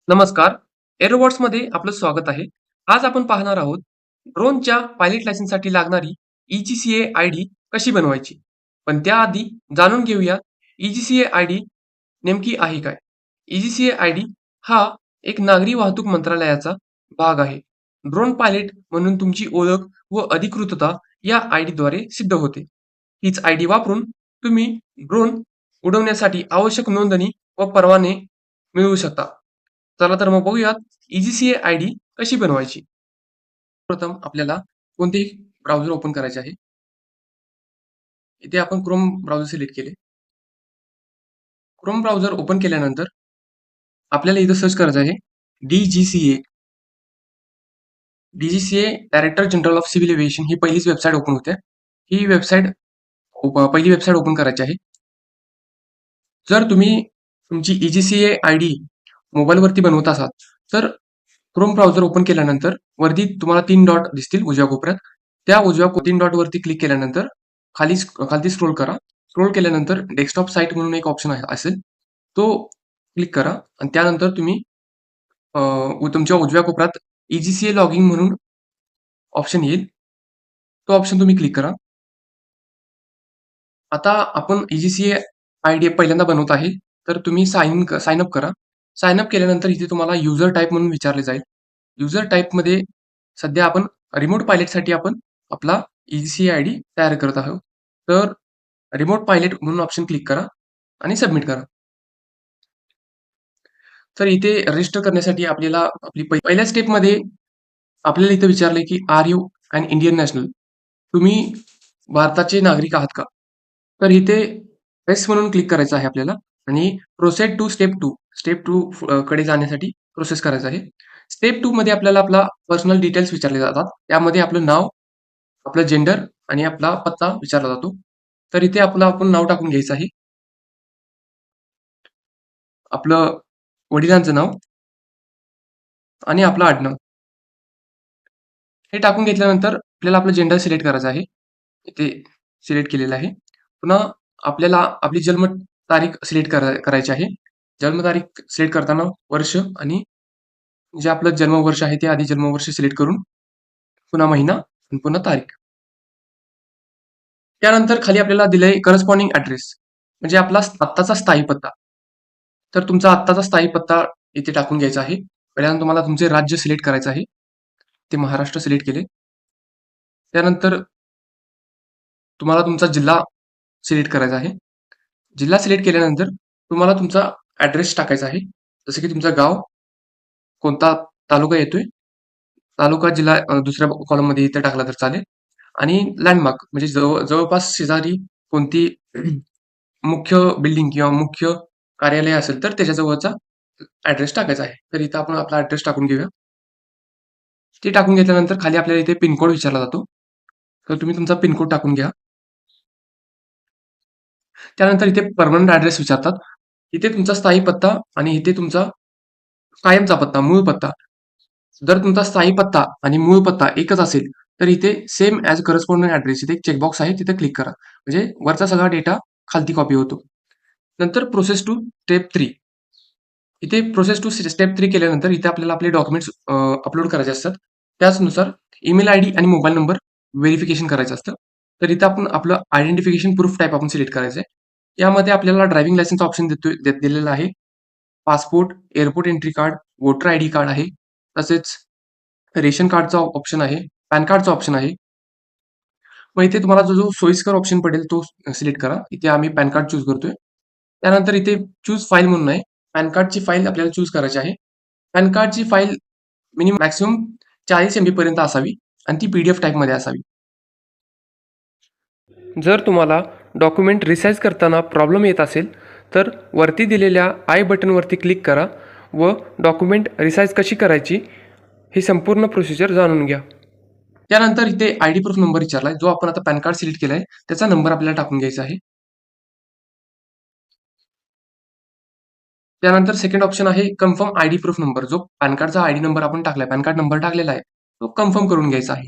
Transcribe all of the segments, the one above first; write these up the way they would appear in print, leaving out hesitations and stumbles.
नमस्कार. एरोबॉट्समध्ये आपलं स्वागत आहे. आज आपण पाहणार आहोत ड्रोनच्या पायलट लायसन्ससाठी लागणारी EGCA आयडी कशी बनवायची. पण त्याआधी जाणून घेऊया EGCA आयडी नेमकी आहे काय? EGCA आयडी हा एक नागरी वाहतूक मंत्रालयाचा भाग आहे. ड्रोन पायलट म्हणून तुमची ओळख व अधिकृतता या आयडीद्वारे सिद्ध होते. हीच आयडी वापरून तुम्ही ड्रोन उडवण्यासाठी आवश्यक नोंदणी व परवाने मिळवू शकता. चला तर मग बघूयात EGCA आयडी कशी बनवायची. प्रथम आपल्याला कोणतेही ब्राउझर ओपन करायचे आहे. इथे आपण क्रोम ब्राउझर सिलेक्ट केले. क्रोम ब्राउझर ओपन केल्यानंतर आपल्याला इथं सर्च करायचं आहे DGCA. DGCA director general of civil aviation ही पहिलीच वेबसाईट ओपन होते. ही वेबसाईट पहिली वेबसाईट ओपन करायची आहे. जर तुम्ही तुमची EGCA आयडी मोबाईलवरती बनवत असाल तर क्रोम ब्राउझर ओपन केल्यानंतर वरती तुम्हाला 3 डॉट दिसतील उजव्या कोपऱ्यात. त्या उजव्या 3 डॉट वरती क्लिक केल्यानंतर खालती स्क्रोल करा. स्क्रोल केल्यानंतर डेस्कटॉप साइट म्हणून एक ऑप्शन असेल. तो क्लिक करा आणि त्यानंतर तुम्ही तुमच्या उजव्या कोपऱ्यात EGCA लॉगिन म्हणून ऑप्शन येईल. तो ऑप्शन तुम्ही क्लिक करा. आता आपण EGCA आयडी पहिल्यांदा बनवत आहे, तर तुम्ही साइन अप करा. साइन अप केल्यानंतर इथे तुम्हाला युजर टाइप म्हणून विचारले जाईल. युजर टाइपमध्ये सध्या आपण रिमोट पायलटसाठी आपण आपला EGCA आयडी तयार करत आहोत. तर रिमोट पायलट म्हणून ऑप्शन क्लिक करा आणि सबमिट करा. तर इथे रजिस्टर करण्यासाठी आपल्याला आपली पहिल्या स्टेपमध्ये आपल्याला इथे विचारले की are you an Indian national? तुम्ही भारताचे नागरिक आहात का? तर इथे येस म्हणून क्लिक करायचं आहे आपल्याला आणि प्रोसेड टू स्टेप 2 कडे जाण्यासाठी प्रोसेस करायचं आहे. स्टेप 2 मध्ये आपल्याला आपला पर्सनल डिटेल्स विचारले जातात. त्यामध्ये आपलं नाव, आपलं जेंडर आणि आपला पत्ता विचारला जातो. तर इथे आपण नाव टाकून घ्यायचं आहे. आपलं वडिलांचं नाव आणि आपलं आडनाव. हे टाकून घेतल्यानंतर आपल्याला आपलं जेंडर सिलेक्ट करायचं आहे. इथे सिलेक्ट केलेलं आहे. पुन्हा आपल्याला आपली जन्मतारीख सिलेक्ट करायची आहे. जन्मतारीख सिलेक्ट करताना वर्ष आणि जे आपलं जन्मवर्ष आहे ते आधी जन्मवर्ष सिलेक्ट करून पुन्हा महिना आणि पुन्हा तारीख. त्यानंतर खाली आपल्याला दिलंय करस्पॉन्डिंग ऍड्रेस म्हणजे आपला आत्ताचा स्थायी पत्ता. तर तुमचा आत्ताचा स्थायी पत्ता इथे टाकून घ्यायचा आहे. पहिल्यांदा तुम्हाला तुमचे राज्य सिलेक्ट करायचं आहे. ते महाराष्ट्र सिलेक्ट केले. त्यानंतर तुम्हाला तुमचा जिल्हा सिलेक्ट करायचा आहे. जिल्हा सिलेक्ट केल्यानंतर तुम्हाला तुमचा ऍड्रेस टाकायचा आहे. जसं की तुमचं गाव, कोणता तालुका येतोय, तालुका, जिल्हा दुसऱ्या कॉलममध्ये इथे टाकला तर चालेल. आणि लँडमार्क म्हणजे जवळपास शेजारी कोणती मुख्य बिल्डिंग किंवा मुख्य कार्यालय असेल तर त्याच्या जवळचा ऍड्रेस टाकायचा आहे. तर इथं आपण आपला ऍड्रेस टाकून घेऊया. ते टाकून घेतल्यानंतर खाली आपल्याला इथे पिनकोड विचारला जातो. तर तुम्ही तुमचा पिनकोड टाकून घ्या. त्यानंतर इथे परमनंट ऍड्रेस विचारतात. इथे तुमचा स्थायी पत्ता आणि इथे तुमचा कायमचा पत्ता, मूळ पत्ता. जर तुमचा स्थायी पत्ता आणि मूळ पत्ता एकच असेल तर इथे सेम ॲज करस्पॉन्डिंग ऍड्रेस इथे एक चेकबॉक्स आहे, तिथे क्लिक करा. म्हणजे वरचा सगळा डेटा खालती कॉपी होतो. नंतर प्रोसेस टू स्टेप 3. इथे प्रोसेस टू स्टेप 3 केल्यानंतर इथे आपल्याला आपले डॉक्युमेंट्स अपलोड करायचे असतात. त्याचनुसार ईमेल आयडी आणि मोबाईल नंबर व्हेरिफिकेशन करायचं असतं. तर इथं आपण आपलं आयडेंटिफिकेशन प्रूफ टाइप आपण सिलेक्ट करायचं आहे. यामध्ये आपल्याला ड्रायव्हिंग लायसन्स ऑप्शन दिलेला आहे. Passport, airport entry card, voter ID card आहे. तसेच रेशन कार्डचा ऑप्शन आहे, पॅन कार्डचा ऑप्शन आहे. मग इथे तुम्हाला जो सोयीस्कर ऑप्शन पडेल तो सिलेक्ट करा. इथे आम्ही पॅन कार्ड चूज करतोय. त्यानंतर इथे चूज फाईल म्हणून आहे. पॅन कार्डची फाईल आपल्याला चूज करायची आहे. पॅन कार्डची फाईल मॅक्सिमम 40 MB पर्यंत असावी आणि ती PDF टाईपमध्ये असावी. जर तुम्हाला डॉक्युमेंट रिसाईज करताना प्रॉब्लेम येत असेल तर वरती दिलेल्या आय बटनवरती क्लिक करा व डॉक्युमेंट रिसाईज कशी करायची ही संपूर्ण प्रोसिजर जाणून घ्या. त्यानंतर इथे आयडी प्रूफ नंबर विचारलाय, जो आपण आता पॅन कार्ड सिलेक्ट केलाय त्याचा नंबर आपल्याला टाकून घ्यायचा आहे. त्यानंतर सेकंड ऑप्शन आहे कन्फर्म आयडी प्रूफ नंबर. जो पॅन कार्डचा आयडी नंबर आपण टाकलाय, पॅन कार्ड नंबर टाकलेला आहे, तो कन्फर्म करून घ्यायचा आहे.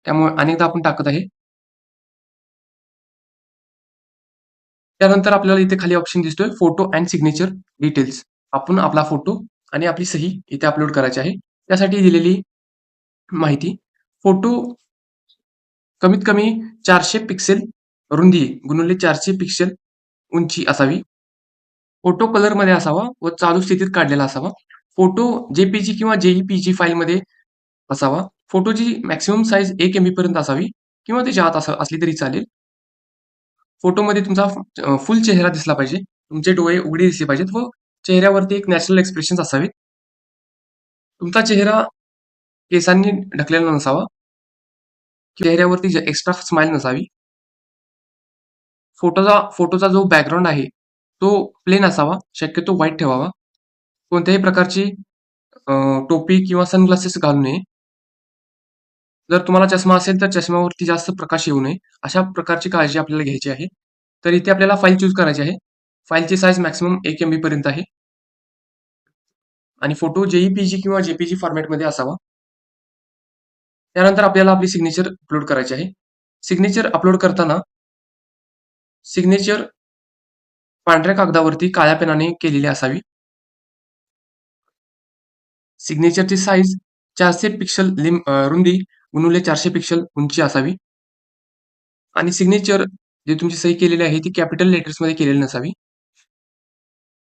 त्यामुळे अनेकदा आपण टाकत आहे. त्यानंतर आपल्याला इथे खाली ऑप्शन दिसतोय फोटो अँड सिग्नेचर डिटेल्स. आपण आपला फोटो आणि आपली सही इथे अपलोड करायची आहे. त्यासाठी दिलेली माहिती, फोटो कमीत कमी 400 पिक्सेल रुंदी गुणिले 400 पिक्सेल उंची असावी. फोटो कलरमध्ये असावा व चालू स्थितीत काढलेला असावा. फोटो जेपीजी किंवा जेईपीजी फाईलमध्ये असावा. फोटोची मॅक्सिमम साईज 1 एमबी पर्यंत असावी किंवा त्याच्या आत असली तरी चालेल. फोटोमध्ये तुमचा फुल चेहरा दिसला पाहिजे. तुमचे डोळे उघडे दिसले पाहिजेत व चेहऱ्यावरती एक नॅचरल एक्सप्रेशन्स असावेत. तुमचा चेहरा केसांनी ढकलेला नसावा. चेहऱ्यावरती एक्स्ट्रा स्माइल नसावी. फोटोचा जो बॅकग्राऊंड आहे तो प्लेन असावा. शक्यतो व्हाईट ठेवावा. कोणत्याही प्रकारची टोपी किंवा सनग्लासेस घालू नये. जर तुम्हाला चष्मा असेल तर चष्म्यावरती जास्त प्रकाश येऊ नये. अशा प्रकारची काळजी आपल्याला घ्यायची आहे. तर इथे आपल्याला फाईल चूज करायची आहे. फाईलची साईज मॅक्सिमम 1 एमबी पर्यंत आहे आणि फोटो जेईपीजी किंवा जेपीजी फॉर्मॅटमध्ये असावा. त्यानंतर आपल्याला आपली सिग्नेचर अपलोड करायची आहे. सिग्नेचर अपलोड करताना सिग्नेचर पांढऱ्या कागदावरती काळ्या पेनाने केलेली असावी. सिग्नेचरची साईज 400 पिक्सल रुंदी गुणिले 400 पिक्सल उंची असावी आणि सिग्नेचर जे तुमची सही केलेली आहे ती कॅपिटल लेटर्समध्ये केलेली नसावी.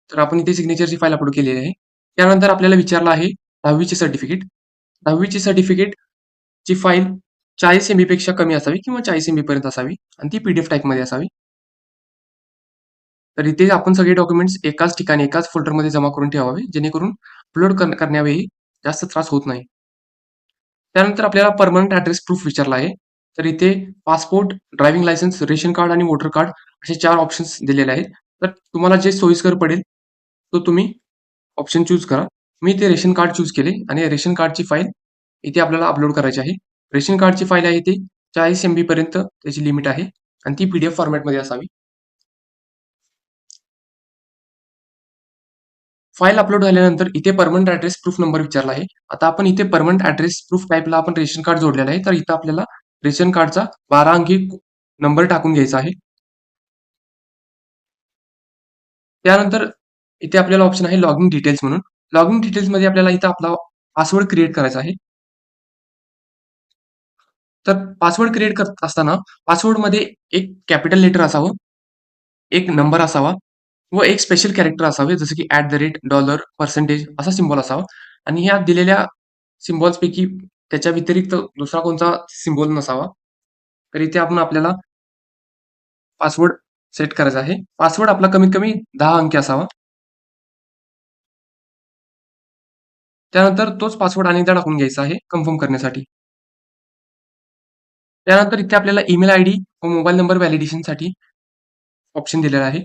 तर आपण इथे सिग्नेचरची फाईल अपलोड केलेली आहे. त्यानंतर आपल्याला विचारलं आहे 10वीचे सर्टिफिकेट. 10वीचे सर्टिफिकेट ची फाईल 40 एमबी पेक्षा कमी असावी किंवा 40 एमबी पर्यंत असावी आणि ती पीडीएफ टाईपमध्ये असावी. तर इथे आपण सगळे डॉक्युमेंट्स एकाच ठिकाणी एकाच फोल्डरमध्ये जमा करून ठेवावे जेणेकरून अपलोड करण्यावेळी जास्त त्रास होत नाही. त्यानंतर आपल्याला परमनंट ऍड्रेस प्रूफ विचारला आहे. तर इथे passport, driving licence, ration card आणि वोटर कार्ड असे 4 ऑप्शन्स दिलेले आहेत. तर तुम्हाला जे सोयीस्कर पडेल तो तुम्ही ऑप्शन चूज करा. मी इथे रेशन कार्ड चूज केले आणि रेशन कार्डची फाईल इथे आपल्याला अपलोड करायची आहे. रेशन कार्डची फाईल आहे ती 40 एमबी पर्यंत त्याची लिमिट आहे आणि ती पीडीएफ फॉर्मॅटमध्ये असावी. फाईल अपलोड झाल्यानंतर इथे परमनंट ऍड्रेस प्रूफ नंबर विचारला आहे. आता आपण इथे परमनंट ऍड्रेस प्रूफ टाईपला आपण रेशन कार्ड जोडलेलं आहे. तर इथं आपल्याला रेशन कार्डचा 12 अंकी नंबर टाकून घ्यायचा आहे. त्यानंतर इथे आपल्याला ऑप्शन आहे लॉगिन डिटेल्स म्हणून. लॉगिन डिटेल्समध्ये आपल्याला इथं आपला पासवर्ड क्रिएट करायचा आहे. तर पासवर्ड क्रिएट करत असताना पासवर्डमध्ये एक कॅपिटल लेटर असावं, एक नंबर असावा व एक स्पेशल कॅरेक्टर असावे जसं की $, पर्सेंटेज असा सिम्बॉल असावा आणि ह्या दिलेल्या सिम्बॉल्सपैकी त्याच्या व्यतिरिक्त दुसरा कोणता सिम्बॉल नसावा. तर इथे आपण आपल्याला पासवर्ड सेट करायचा आहे. पासवर्ड आपला कमीत कमी 10 अंकी असावा. त्यानंतर तोच पासवर्ड अनेकदा टाकून घ्यायचा आहे कन्फर्म करण्यासाठी. त्यानंतर इथे आपल्याला ईमेल आयडी व मोबाईल नंबर व्हॅलिडेशनसाठी ऑप्शन दिलेला आहे.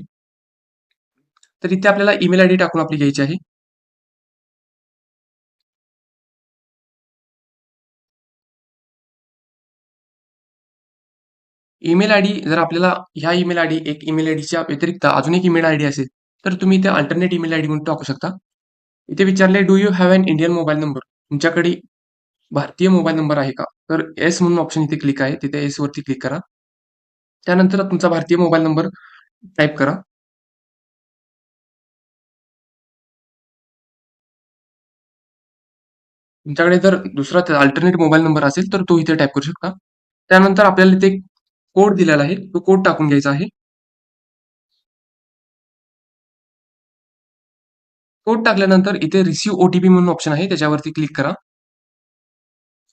तर इथे आपल्याला ईमेल आयडी टाकून आपली घ्यायची आहे. ईमेल आयडी जर आपल्याला ह्या ईमेल आयडी एक ईमेल आयडीच्या व्यतिरिक्त अजून एक ईमेल आयडी असेल तर तुम्ही इथे अल्टरनेट ईमेल आयडी म्हणून टाकू शकता. इथे विचारले do you have an Indian mobile number? तुमच्याकडे भारतीय मोबाईल नंबर आहे का? तर येस म्हणून ऑप्शन इथे क्लिक आहे. तिथे येस वरती क्लिक करा. त्यानंतर तुमचा भारतीय मोबाईल नंबर टाइप करा. तुमच्याकडे जर दुसरा अल्टरनेट मोबाईल नंबर असेल तर तो इथे टाइप करू शकता. त्यानंतर आपल्याला इथे कोड दिलेला आहे. तो कोड टाकून घ्यायचा आहे. कोड टाकल्यानंतर इथे रिसीव्ह ओटीपी म्हणून ऑप्शन आहे. त्याच्यावरती क्लिक करा.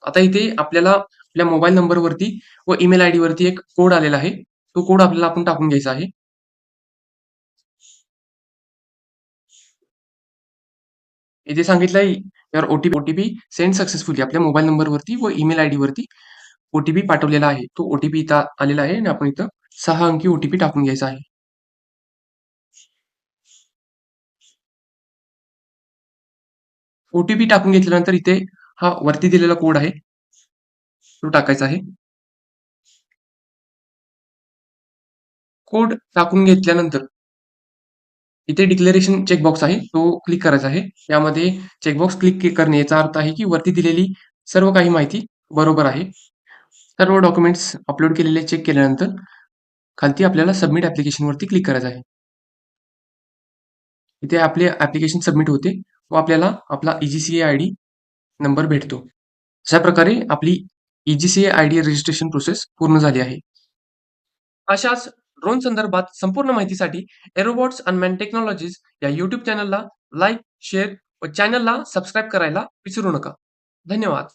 आता इथे आपल्याला आपल्या मोबाईल नंबरवरती व ईमेल आयडी वरती एक कोड आलेला आहे. तो कोड आपल्याला आपण टाकून घ्यायचा आहे. इथे सांगितलंय युअर ओटीपी सेंड सक्सेसफुली आपल्या मोबाईल नंबरवरती व ईमेल आयडी वरती ओटीपी पाठवलेला आहे. तो ओटीपी इथं आलेला आहे आणि आपण इथं 6 अंकी ओटीपी टाकून घ्यायचा आहे. ओटीपी टाकून घेतल्यानंतर इथे हा वरती दिलेला कोड आहे तो टाकायचा आहे. कोड टाकून घेतल्यानंतर इथे डिक्लेरेशन चेकबॉक्स आहे तो क्लिक करायचा आहे. यामध्ये चेकबॉक्स क्लिक करणे याचा अर्थ आहे की वरती दिलेली सर्व काही माहिती बरोबर आहे. सर्व डॉक्युमेंट्स अपलोड केलेले चेक केल्यानंतर खालती आपल्याला सबमिट ऍप्लिकेशन वरती क्लिक करायचं आहे. इथे आपले ऍप्लिकेशन सबमिट होते व आपल्याला आपला EGCA आय डी नंबर भेटतो. अशा प्रकारे आपली EGCA I D registration process पूर्ण झाली आहे. अशाच ड्रोन संदर्भात संपूर्ण माहितीसाठी एरोबॉट्स अनमॅन टेक्नॉलॉजीज या YouTube चॅनलला लाईक, शेअर व चॅनलला सबस्क्राईब करायला विसरू नका. धन्यवाद.